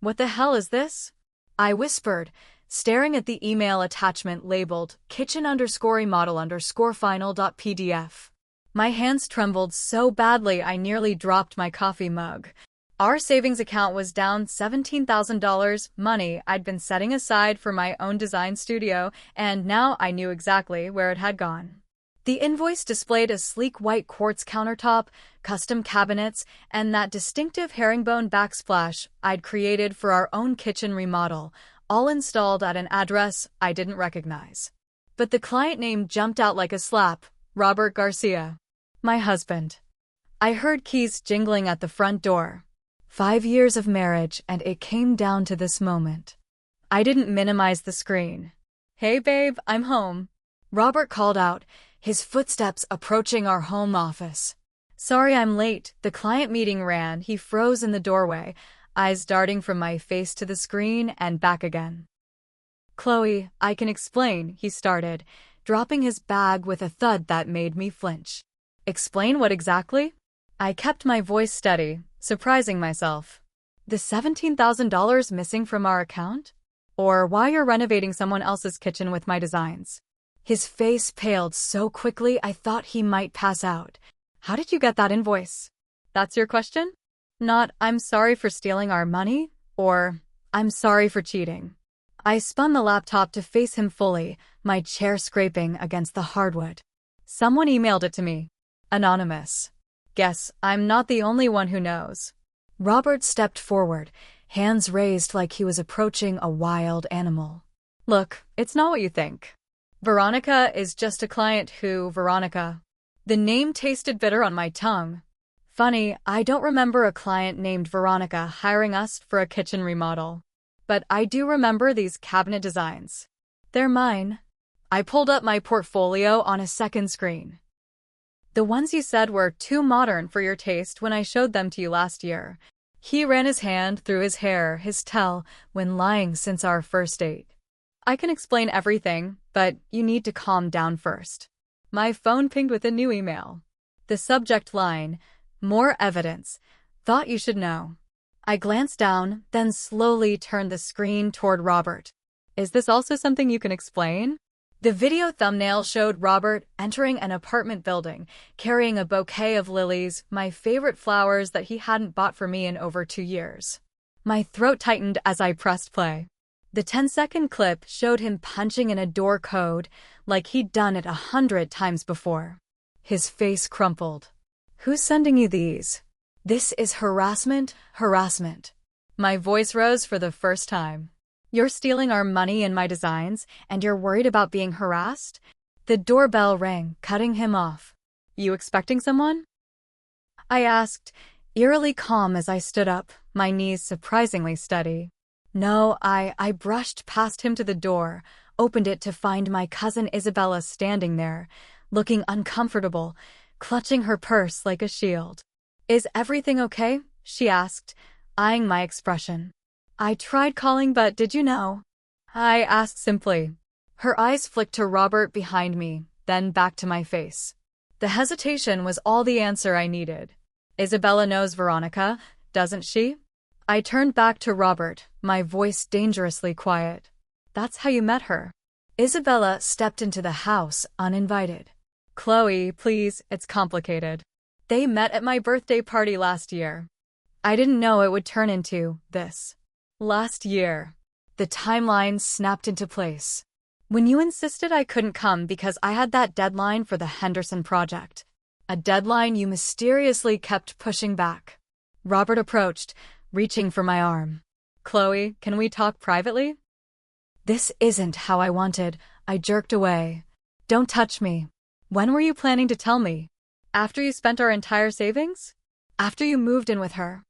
What the hell is this? I whispered, staring at the email attachment labeled kitchen_remodel_final.pdf. My hands trembled so badly I nearly dropped my coffee mug. Our savings account was down $17,000, money I'd been setting aside for my own design studio, and now I knew exactly where it had gone. The invoice displayed a sleek white quartz countertop, custom cabinets, and that distinctive herringbone backsplash I'd created for our own kitchen remodel, all installed at an address I didn't recognize. But the client name jumped out like a slap: Robert Garcia. My husband. I heard keys jingling at the front door. 5 years of marriage, and it came down to this moment. I didn't minimize the screen. "Hey babe, I'm home," Robert called out, his footsteps approaching our home office. "Sorry I'm late, the client meeting ran." He froze in the doorway, eyes darting from my face to the screen and back again. "Chloe, I can explain," he started, dropping his bag with a thud that made me flinch. "Explain what exactly?" I kept my voice steady, surprising myself. "The $17,000 missing from our account? Or why you're renovating someone else's kitchen with my designs?" His face paled so quickly I thought he might pass out. "How did you get that invoice?" That's your question? Not, "I'm sorry for stealing our money," or, "I'm sorry for cheating." I spun the laptop to face him fully, my chair scraping against the hardwood. "Someone emailed it to me. Anonymous. Guess I'm not the only one who knows." Robert stepped forward, hands raised like he was approaching a wild animal. "Look, it's not what you think. Veronica is just a client who, Veronica." The name tasted bitter on my tongue. Funny, I don't remember a client named Veronica hiring us for a kitchen remodel. But I do remember these cabinet designs. They're mine. I pulled up my portfolio on a second screen. "The ones you said were too modern for your taste when I showed them to you last year." He ran his hand through his hair, his tell, when lying since our first date. "I can explain everything, but you need to calm down first." My phone pinged with a new email. The subject line: "More evidence. Thought you should know." I glanced down, then slowly turned the screen toward Robert. "Is this also something you can explain?" The video thumbnail showed Robert entering an apartment building, carrying a bouquet of lilies, my favorite flowers that he hadn't bought for me in over 2 years. My throat tightened as I pressed play. The 10-second clip showed him punching in a door code, like he'd done it 100 times before. His face crumpled. "Who's sending you these? This is harassment, harassment." My voice rose for the first time. "You're stealing our money and my designs, and you're worried about being harassed?" The doorbell rang, cutting him off. "You expecting someone?" I asked, eerily calm as I stood up, my knees surprisingly steady. "No, I brushed past him to the door, opened it to find my cousin Isabella standing there, looking uncomfortable, clutching her purse like a shield. "Is everything okay?" she asked, eyeing my expression. "I tried calling, but did you know?" I asked simply. Her eyes flicked to Robert behind me, then back to my face. The hesitation was all the answer I needed. "Isabella knows Veronica, doesn't she?" I turned back to Robert, my voice dangerously quiet. "That's how you met her." Isabella stepped into the house uninvited. "Chloe, please, it's complicated. They met at my birthday party last year." I didn't know it would turn into this. Last year. The timeline snapped into place. "When you insisted I couldn't come because I had that deadline for the Henderson project. A deadline you mysteriously kept pushing back." Robert approached, reaching for my arm. "Chloe, can we talk privately?" "This isn't how I wanted." I jerked away. "Don't touch me." "When were you planning to tell me? After you spent our entire savings? After you moved in with her?"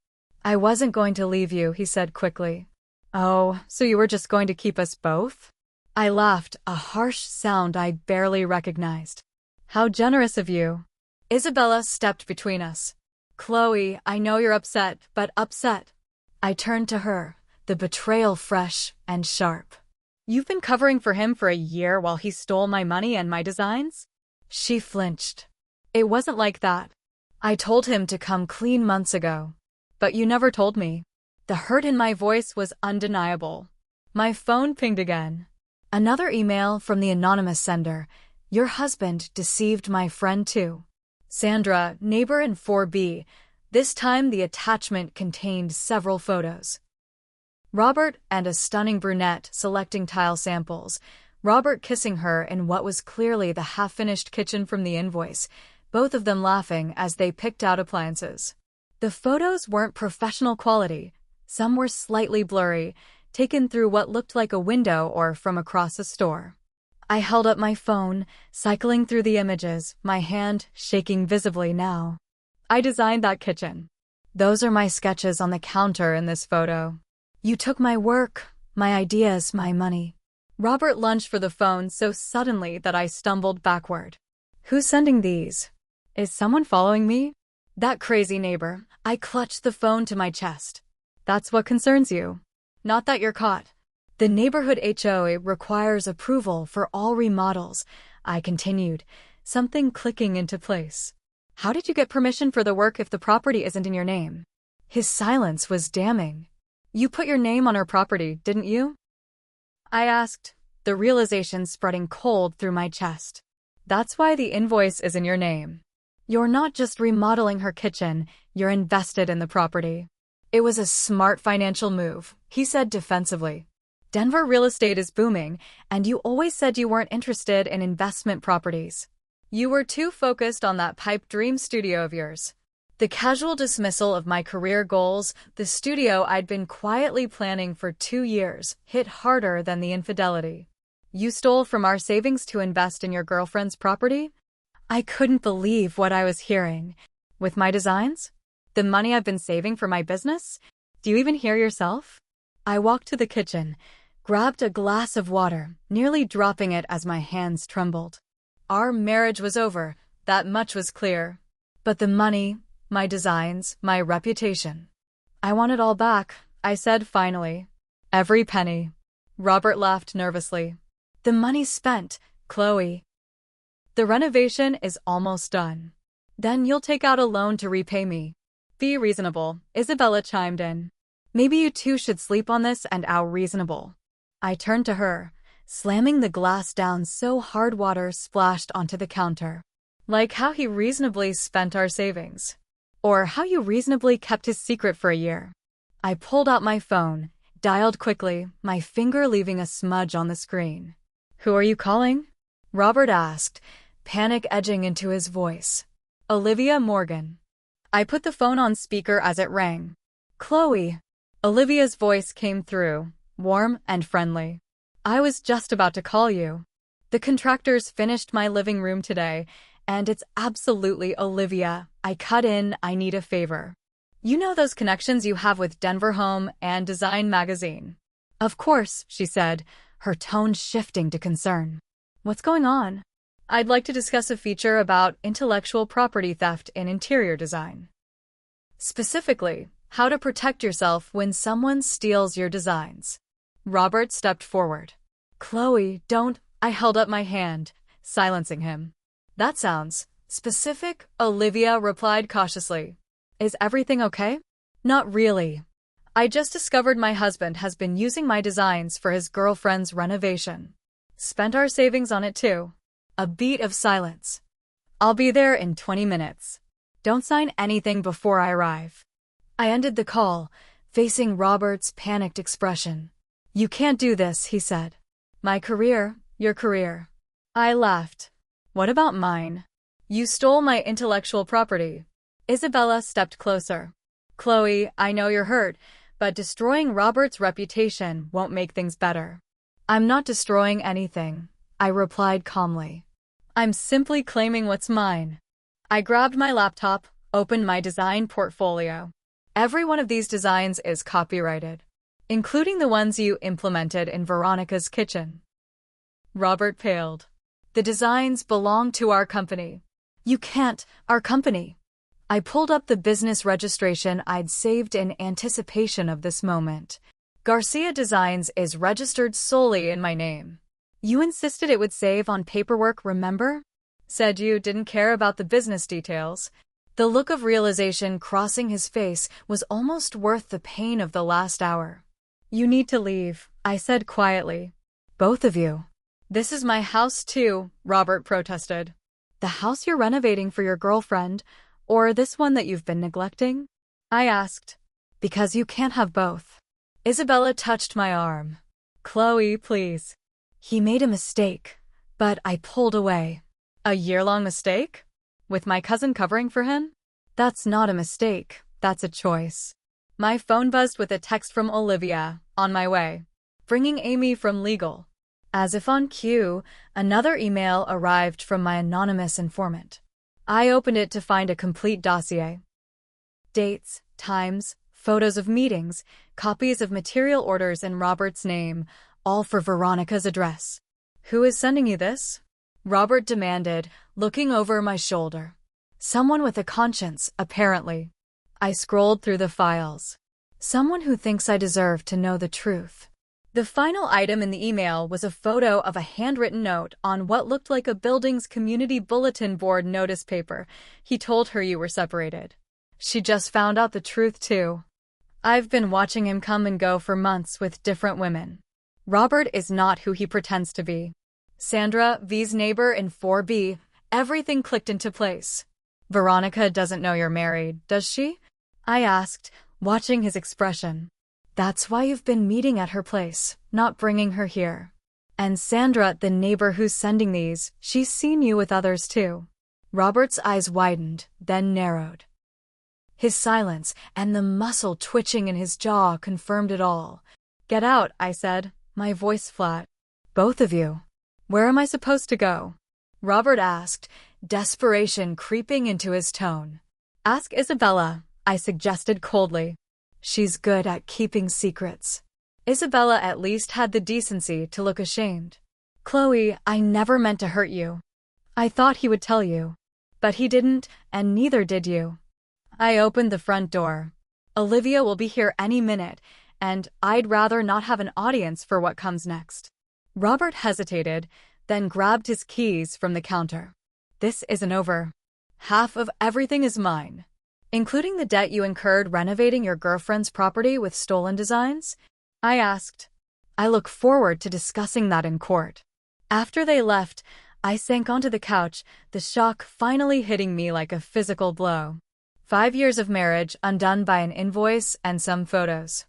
"I wasn't going to leave you," he said quickly. "Oh, so you were just going to keep us both?" I laughed, a harsh sound I barely recognized. "How generous of you." Isabella stepped between us. "Chloe, I know you're upset, but upset." I turned to her, the betrayal fresh and sharp. "You've been covering for him for a year while he stole my money and my designs?" She flinched. "It wasn't like that. I told him to come clean months ago. But you never told me." The hurt in my voice was undeniable. My phone pinged again. Another email from the anonymous sender. Your husband deceived my friend too. Sandra, neighbor in 4B. This time the attachment contained several photos. Robert and a stunning brunette selecting tile samples. Robert kissing her in what was clearly the half-finished kitchen from the invoice, both of them laughing as they picked out appliances. The photos weren't professional quality. Some were slightly blurry, taken through what looked like a window or from across a store. I held up my phone, cycling through the images, my hand shaking visibly now. I designed that kitchen. Those are my sketches on the counter in this photo. You took my work, my ideas, my money. Robert lunged for the phone so suddenly that I stumbled backward. Who's sending these? Is someone following me? That crazy neighbor. I clutched the phone to my chest. That's what concerns you. Not that you're caught. The neighborhood HOA requires approval for all remodels, I continued, something clicking into place. How did you get permission for the work if the property isn't in your name? His silence was damning. You put your name on our property, didn't you? I asked, the realization spreading cold through my chest. That's why the invoice is in your name. You're not just remodeling her kitchen, you're invested in the property. It was a smart financial move, he said defensively. Denver real estate is booming, and you always said you weren't interested in investment properties. You were too focused on that pipe dream studio of yours. The casual dismissal of my career goals, the studio I'd been quietly planning for 2 years, hit harder than the infidelity. You stole from our savings to invest in your girlfriend's property? I couldn't believe what I was hearing. With my designs? The money I've been saving for my business? Do you even hear yourself? I walked to the kitchen, grabbed a glass of water, nearly dropping it as my hands trembled. Our marriage was over, that much was clear. But the money, my designs, my reputation. I want it all back, I said finally. Every penny. Robert laughed nervously. The money's spent, Chloe. The renovation is almost done. Then you'll take out a loan to repay me. Be reasonable, Isabella chimed in. Maybe you two should sleep on this and out reasonable. I turned to her, slamming the glass down so hard water splashed onto the counter. Like how he reasonably spent our savings. Or how you reasonably kept his secret for a year. I pulled out my phone, dialed quickly, my finger leaving a smudge on the screen. Who are you calling? Robert asked, panic edging into his voice. Olivia Morgan. I put the phone on speaker as it rang. Chloe. Olivia's voice came through, warm and friendly. I was just about to call you. The contractors finished my living room today, and it's absolutely Olivia. I cut in, I need a favor. You know those connections you have with Denver Home and Design magazine? Of course, she said, her tone shifting to concern. What's going on? I'd like to discuss a feature about intellectual property theft in interior design. Specifically, how to protect yourself when someone steals your designs. Robert stepped forward. Chloe, don't. I held up my hand, silencing him. That sounds specific, Olivia replied cautiously. Is everything okay? Not really. I just discovered my husband has been using my designs for his girlfriend's renovation. Spent our savings on it too. A beat of silence. I'll be there in 20 minutes. Don't sign anything before I arrive. I ended the call, facing Robert's panicked expression. You can't do this, he said. My career, your career. I laughed. What about mine? You stole my intellectual property. Isabella stepped closer. Chloe, I know you're hurt, but destroying Robert's reputation won't make things better. I'm not destroying anything, I replied calmly. I'm simply claiming what's mine. I grabbed my laptop, opened my design portfolio. Every one of these designs is copyrighted, including the ones you implemented in Veronica's kitchen. Robert paled. The designs belong to our company. You can't, our company. I pulled up the business registration I'd saved in anticipation of this moment. Garcia Designs is registered solely in my name. You insisted it would save on paperwork, remember? Said you didn't care about the business details. The look of realization crossing his face was almost worth the pain of the last hour. "You need to leave," I said quietly. "Both of you." "This is my house too," Robert protested. "The house you're renovating for your girlfriend, or this one that you've been neglecting?" I asked. "Because you can't have both." Isabella touched my arm. "Chloe, please." He made a mistake, but I pulled away. "A year-long mistake? With my cousin covering for him?" "That's not a mistake, that's a choice." My phone buzzed with a text from Olivia, "On my way. Bringing Amy from legal." As if on cue, another email arrived from my anonymous informant. I opened it to find a complete dossier. Dates, times, photos of meetings, copies of material orders in Robert's name, all for Veronica's address. "Who is sending you this?" Robert demanded, looking over my shoulder. "Someone with a conscience, apparently." I scrolled through the files. "Someone who thinks I deserve to know the truth." The final item in the email was a photo of a handwritten note on what looked like a building's community bulletin board notice paper. "He told her you were separated. She just found out the truth too. I've been watching him come and go for months with different women. Robert is not who he pretends to be." Sandra, V's neighbor in 4B, everything clicked into place. "Veronica doesn't know you're married, does she?" I asked, watching his expression. "That's why you've been meeting at her place, not bringing her here. And Sandra, the neighbor who's sending these, she's seen you with others too." Robert's eyes widened, then narrowed. His silence and the muscle twitching in his jaw confirmed it all. "Get out," I said, my voice flat. "Both of you." "Where am I supposed to go?" Robert asked, desperation creeping into his tone. "Ask Isabella," I suggested coldly. "She's good at keeping secrets." Isabella at least had the decency to look ashamed. "Chloe, I never meant to hurt you. I thought he would tell you. But he didn't, and neither did you." I opened the front door. "Olivia will be here any minute, and I'd rather not have an audience for what comes next." Robert hesitated, then grabbed his keys from the counter. "This isn't over. Half of everything is mine." "Including the debt you incurred renovating your girlfriend's property with stolen designs?" I asked. "I look forward to discussing that in court." After they left, I sank onto the couch, the shock finally hitting me like a physical blow. 5 years of marriage undone by an invoice and some photos.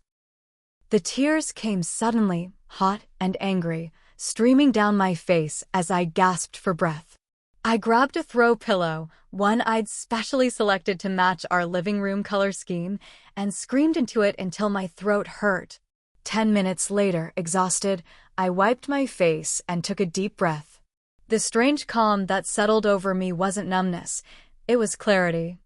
The tears came suddenly, hot and angry, streaming down my face as I gasped for breath. I grabbed a throw pillow, one I'd specially selected to match our living room color scheme, and screamed into it until my throat hurt. 10 minutes later, exhausted, I wiped my face and took a deep breath. The strange calm that settled over me wasn't numbness, it was clarity.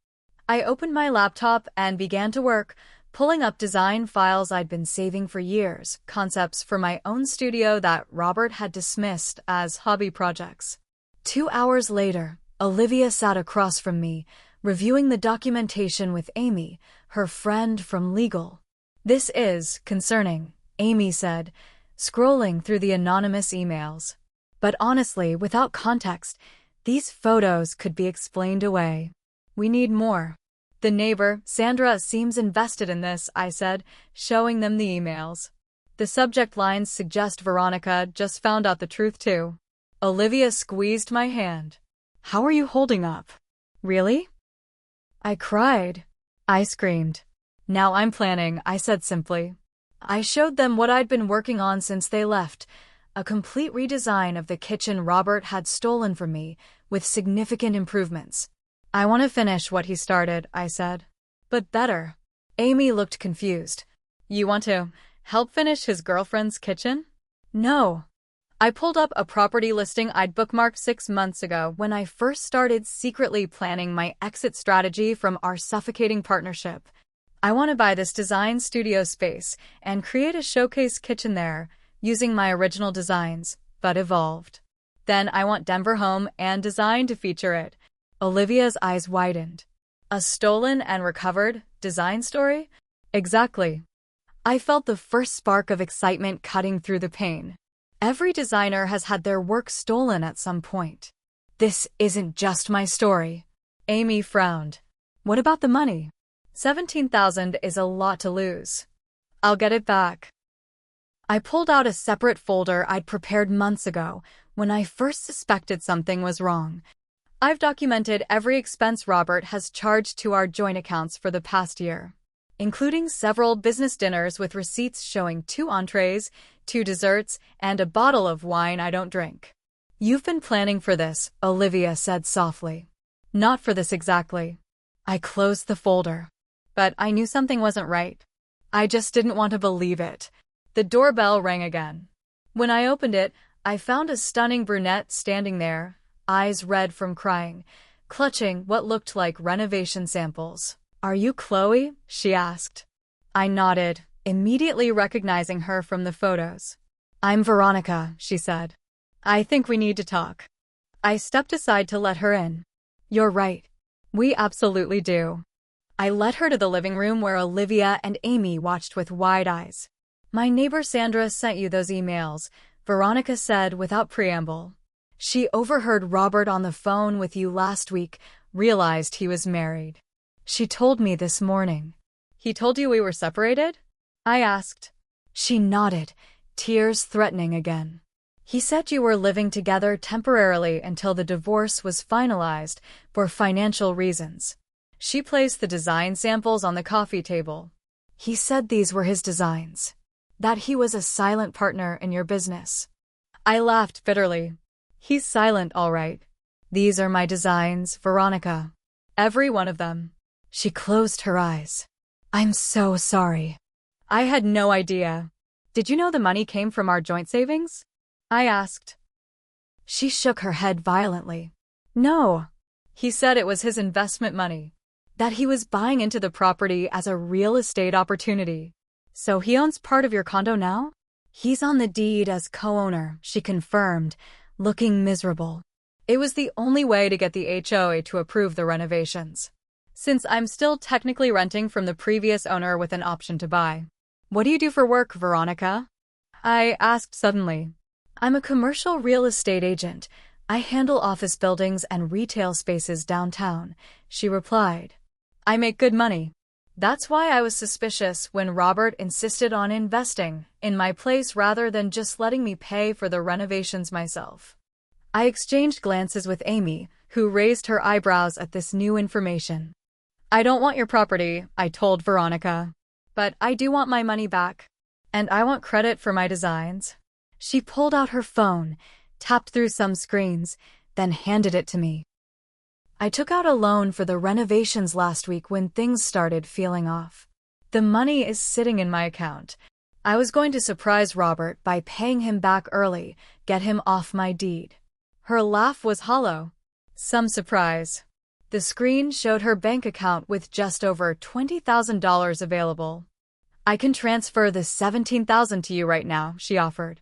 I opened my laptop and began to work, pulling up design files I'd been saving for years, concepts for my own studio that Robert had dismissed as hobby projects. 2 hours later, Olivia sat across from me, reviewing the documentation with Amy, her friend from legal. "This is concerning," Amy said, scrolling through the anonymous emails. "But honestly, without context, these photos could be explained away. We need more." "The neighbor, Sandra, seems invested in this," I said, showing them the emails. "The subject lines suggest Veronica just found out the truth too." Olivia squeezed my hand. "How are you holding up?" "Really?" I cried. I screamed. "Now I'm planning," I said simply. I showed them what I'd been working on since they left, a complete redesign of the kitchen Robert had stolen from me, with significant improvements. "I want to finish what he started," I said. "But better." Amy looked confused. "You want to help finish his girlfriend's kitchen?" "No." I pulled up a property listing I'd bookmarked 6 months ago when I first started secretly planning my exit strategy from our suffocating partnership. "I want to buy this design studio space and create a showcase kitchen there, using my original designs, but evolved. Then I want Denver Home and Design to feature it." Olivia's eyes widened. "A stolen and recovered design story?" "Exactly." I felt the first spark of excitement cutting through the pain. Every designer has had their work stolen at some point. "This isn't just my story." Amy frowned. What about the money? 17,000 is a lot to lose. I'll get it back. I pulled out a separate folder I'd prepared months ago when I first suspected something was wrong. I've documented every expense Robert has charged to our joint accounts for the past year, including several business dinners with receipts showing 2 entrees, 2 desserts, and a bottle of wine I don't drink. You've been planning for this, Olivia said softly. Not for this exactly. I closed the folder. But I knew something wasn't right. I just didn't want to believe it. The doorbell rang again. When I opened it, I found a stunning brunette standing there, eyes red from crying, clutching what looked like renovation samples. Are you Chloe? She asked. I nodded, immediately recognizing her from the photos. I'm Veronica, she said. I think we need to talk. I stepped aside to let her in. You're right. We absolutely do. I led her to the living room where Olivia and Amy watched with wide eyes. My neighbor Sandra sent you those emails, Veronica said without preamble. She overheard Robert on the phone with you last week, realized he was married. She told me this morning. He told you we were separated? I asked. She nodded, tears threatening again. He said you were living together temporarily until the divorce was finalized for financial reasons. She placed the design samples on the coffee table. He said these were his designs. That he was a silent partner in your business. I laughed bitterly. He's silent, all right. These are my designs, Veronica. Every one of them. She closed her eyes. I'm so sorry. I had no idea. Did you know the money came from our joint savings? I asked. She shook her head violently. No. He said it was his investment money. That he was buying into the property as a real estate opportunity. So he owns part of your condo now? He's on the deed as co-owner, she confirmed, looking miserable. It was the only way to get the HOA to approve the renovations. Since I'm still technically renting from the previous owner with an option to buy. What do you do for work, Veronica? I asked suddenly. I'm a commercial real estate agent. I handle office buildings and retail spaces downtown, she replied. I make good money. That's why I was suspicious when Robert insisted on investing in my place rather than just letting me pay for the renovations myself. I exchanged glances with Amy, who raised her eyebrows at this new information. I don't want your property, I told Veronica. But I do want my money back. And I want credit for my designs. She pulled out her phone, tapped through some screens, then handed it to me. I took out a loan for the renovations last week when things started feeling off. The money is sitting in my account. I was going to surprise Robert by paying him back early, get him off my deed. Her laugh was hollow. Some surprise. The screen showed her bank account with just over $20,000 available. I can transfer the $17,000 to you right now, she offered.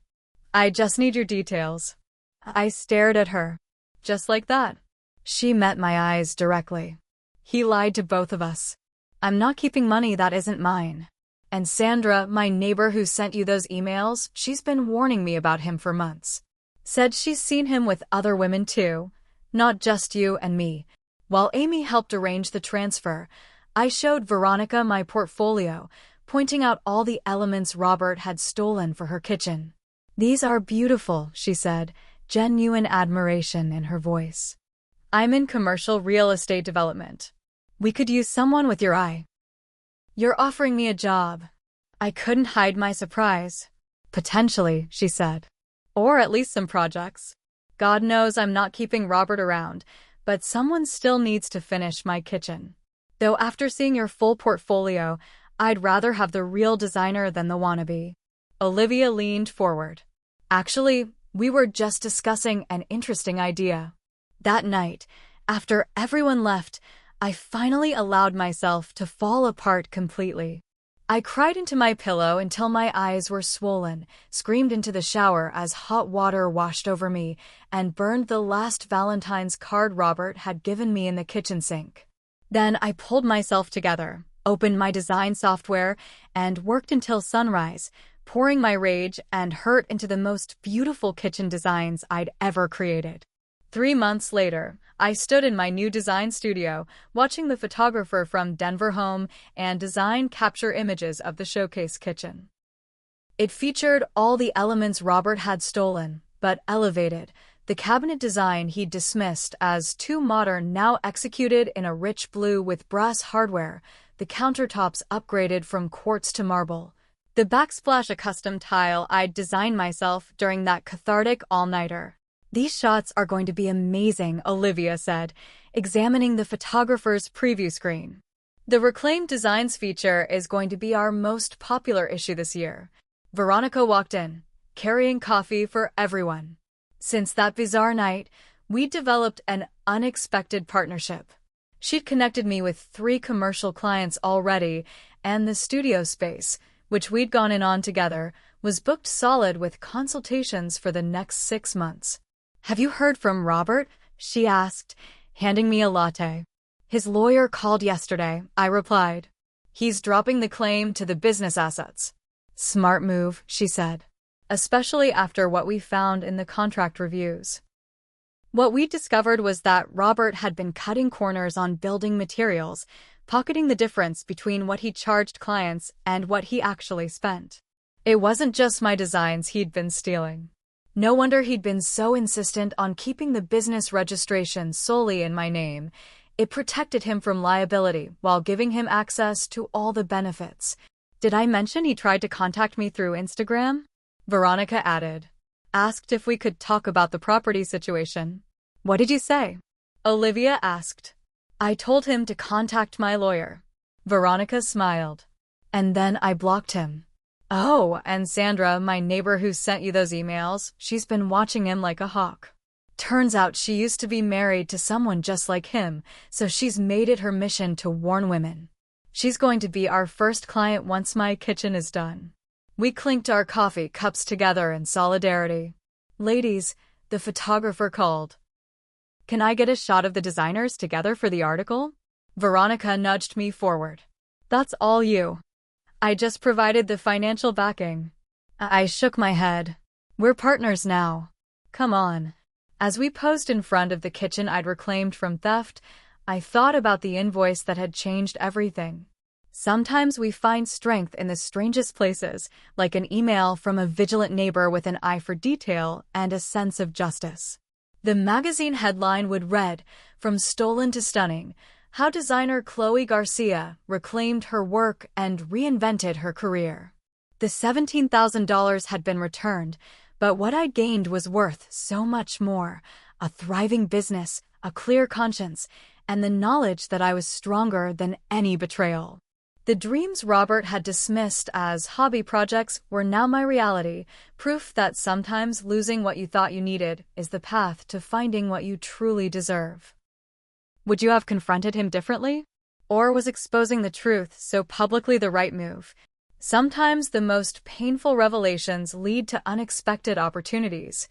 I just need your details. I stared at her. Just like that. She met my eyes directly. He lied to both of us. I'm not keeping money that isn't mine. And Sandra, my neighbor who sent you those emails, she's been warning me about him for months. Said she's seen him with other women too, not just you and me. While Amy helped arrange the transfer, I showed Veronica my portfolio, pointing out all the elements Robert had stolen for her kitchen. These are beautiful, she said, genuine admiration in her voice. I'm in commercial real estate development. We could use someone with your eye. You're offering me a job. I couldn't hide my surprise. Potentially, she said. Or at least some projects. God knows I'm not keeping Robert around, but someone still needs to finish my kitchen. Though after seeing your full portfolio, I'd rather have the real designer than the wannabe. Olivia leaned forward. Actually, we were just discussing an interesting idea. That night, after everyone left, I finally allowed myself to fall apart completely. I cried into my pillow until my eyes were swollen, screamed into the shower as hot water washed over me, and burned the last Valentine's card Robert had given me in the kitchen sink. Then I pulled myself together, opened my design software, and worked until sunrise, pouring my rage and hurt into the most beautiful kitchen designs I'd ever created. 3 months later, I stood in my new design studio, watching the photographer from Denver home and design capture images of the showcase kitchen. It featured all the elements Robert had stolen, but elevated. The cabinet design he'd dismissed as too modern now executed in a rich blue with brass hardware, the countertops upgraded from quartz to marble. The backsplash a custom tile I'd designed myself during that cathartic all-nighter. "These shots are going to be amazing," Olivia said, examining the photographer's preview screen. "The Reclaimed Designs feature is going to be our most popular issue this year." Veronica walked in, carrying coffee for everyone. Since that bizarre night, we'd developed an unexpected partnership. She'd connected me with 3 commercial clients already, and the studio space, which we'd gone in on together, was booked solid with consultations for the next 6 months. "Have you heard from Robert?" she asked, handing me a latte. "His lawyer called yesterday," I replied. "He's dropping the claim to the business assets." "Smart move," she said, "especially after what we found in the contract reviews." What we discovered was that Robert had been cutting corners on building materials, pocketing the difference between what he charged clients and what he actually spent. It wasn't just my designs he'd been stealing. No wonder he'd been so insistent on keeping the business registration solely in my name. It protected him from liability while giving him access to all the benefits. "Did I mention he tried to contact me through Instagram?" Veronica added. "Asked if we could talk about the property situation." "What did you say?" Olivia asked. "I told him to contact my lawyer." Veronica smiled. "And then I blocked him." "Oh, and Sandra, my neighbor who sent you those emails, she's been watching him like a hawk. Turns out she used to be married to someone just like him, so she's made it her mission to warn women. She's going to be our first client once my kitchen is done." We clinked our coffee cups together in solidarity. "Ladies," the photographer called. "Can I get a shot of the designers together for the article?" Veronica nudged me forward. "That's all you. I just provided the financial backing." I shook my head. "We're partners now. Come on." As we posed in front of the kitchen I'd reclaimed from theft, I thought about the invoice that had changed everything. Sometimes we find strength in the strangest places, like an email from a vigilant neighbor with an eye for detail and a sense of justice. The magazine headline would read, "From Stolen to Stunning, How Designer Chloe Garcia Reclaimed Her Work and Reinvented Her Career." The $17,000 had been returned, but what I'd gained was worth so much more: a thriving business, a clear conscience, and the knowledge that I was stronger than any betrayal. The dreams Robert had dismissed as hobby projects were now my reality, proof that sometimes losing what you thought you needed is the path to finding what you truly deserve. Would you have confronted him differently? Or was exposing the truth so publicly the right move? Sometimes the most painful revelations lead to unexpected opportunities.